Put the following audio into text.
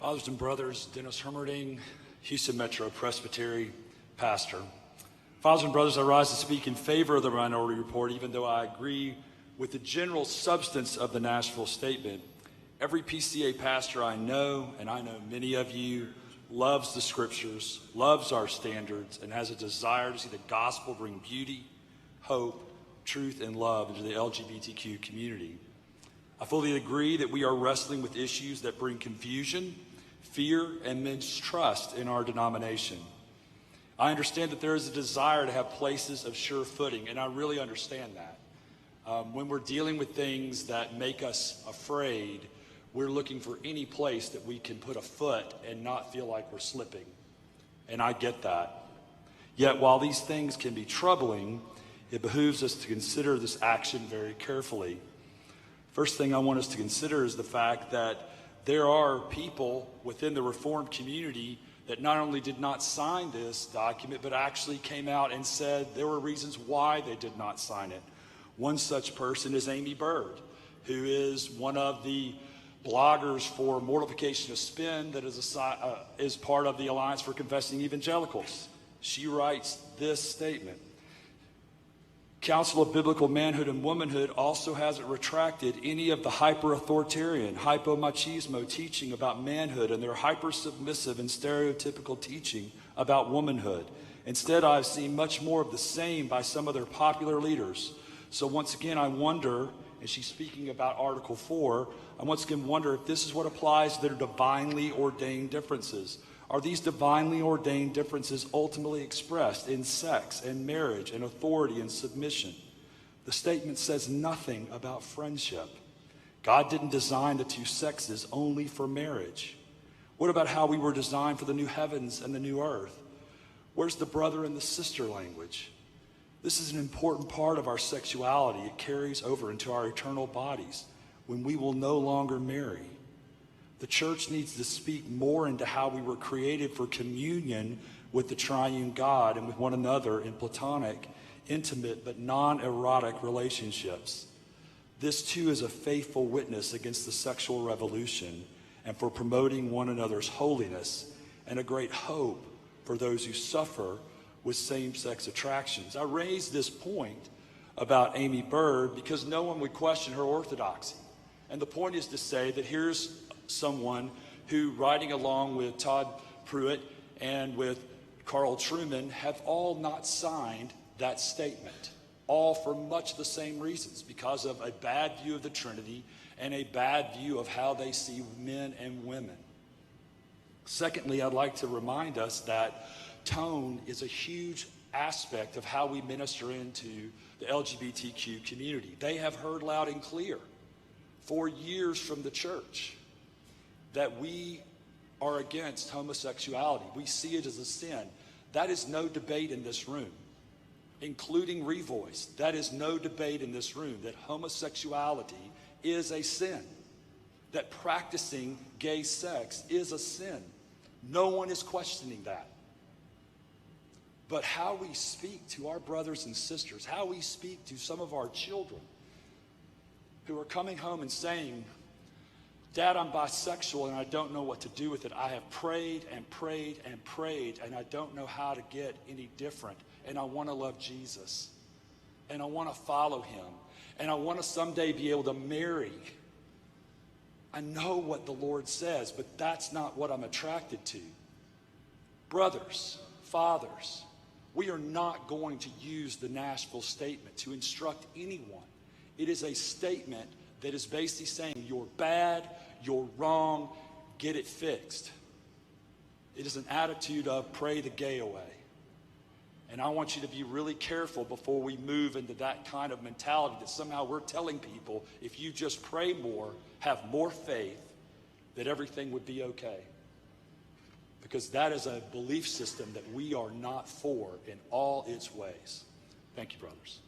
Fathers and brothers, Dennis Hermerding, Houston Metro Presbytery pastor. Fathers and brothers, I rise to speak in favor of the Minority Report, even though I agree with the general substance of the Nashville Statement. Every PCA pastor I know, and I know many of you, loves the scriptures, loves our standards, and has a desire to see the gospel bring beauty, hope, truth, and love into the LGBTQ community. I fully agree that we are wrestling with issues that bring confusion, fear, and mistrust in our denomination. I understand that there is a desire to have places of sure footing, and I really understand that. When we're dealing with things that make us afraid, we're looking for any place that we can put a foot and not feel like we're slipping. And I get that. Yet while these things can be troubling, it behooves us to consider this action very carefully. First thing I want us to consider is the fact that there are people within the Reformed community that not only did not sign this document, but actually came out and said there were reasons why they did not sign it. One such person is Amy Bird, who is one of the bloggers for Mortification of Spin that is part of the Alliance for Confessing Evangelicals. She writes this statement: Council of Biblical Manhood and Womanhood also hasn't retracted any of the hyper-authoritarian, hypo-machismo teaching about manhood and their hyper-submissive and stereotypical teaching about womanhood. Instead, I've seen much more of the same by some of their popular leaders. So once again, I wonder, and she's speaking about Article 4, I once again wonder if this is what applies to their divinely ordained differences. Are these divinely ordained differences ultimately expressed in sex and marriage and authority and submission? The statement says nothing about friendship. God didn't design the two sexes only for marriage. What about how we were designed for the new heavens and the new earth? Where's the brother and the sister language? This is an important part of our sexuality. It carries over into our eternal bodies when we will no longer marry. The church needs to speak more into how we were created for communion with the triune God and with one another in platonic, intimate, but non-erotic relationships. This too is a faithful witness against the sexual revolution and for promoting one another's holiness, and a great hope for those who suffer with same-sex attractions. I raise this point about Amy Bird because no one would question her orthodoxy. And the point is to say that here's someone who, writing along with Todd Pruitt and with Carl Truman, have all not signed that statement, all for much the same reasons, because of a bad view of the Trinity and a bad view of how they see men and women. Secondly, I'd like to remind us that tone is a huge aspect of how we minister into the LGBTQ community. They have heard loud and clear for years from the church that we are against homosexuality. We see it as a sin. That is no debate in this room, including Revoice. That is no debate in this room, that homosexuality is a sin, that practicing gay sex is a sin. No one is questioning that. But how we speak to our brothers and sisters, how we speak to some of our children who are coming home and saying, Dad, I'm bisexual and I don't know what to do with it. I have prayed and prayed and prayed and I don't know how to get any different. And I want to love Jesus. And I want to follow him. And I want to someday be able to marry. I know what the Lord says, but that's not what I'm attracted to. Brothers, fathers, we are not going to use the Nashville Statement to instruct anyone. It is a statement that is basically saying you're bad, you're wrong, get it fixed. It is an attitude of pray the gay away. And I want you to be really careful before we move into that kind of mentality that somehow we're telling people if you just pray more, have more faith, that everything would be okay. Because that is a belief system that we are not for in all its ways. Thank you, brothers.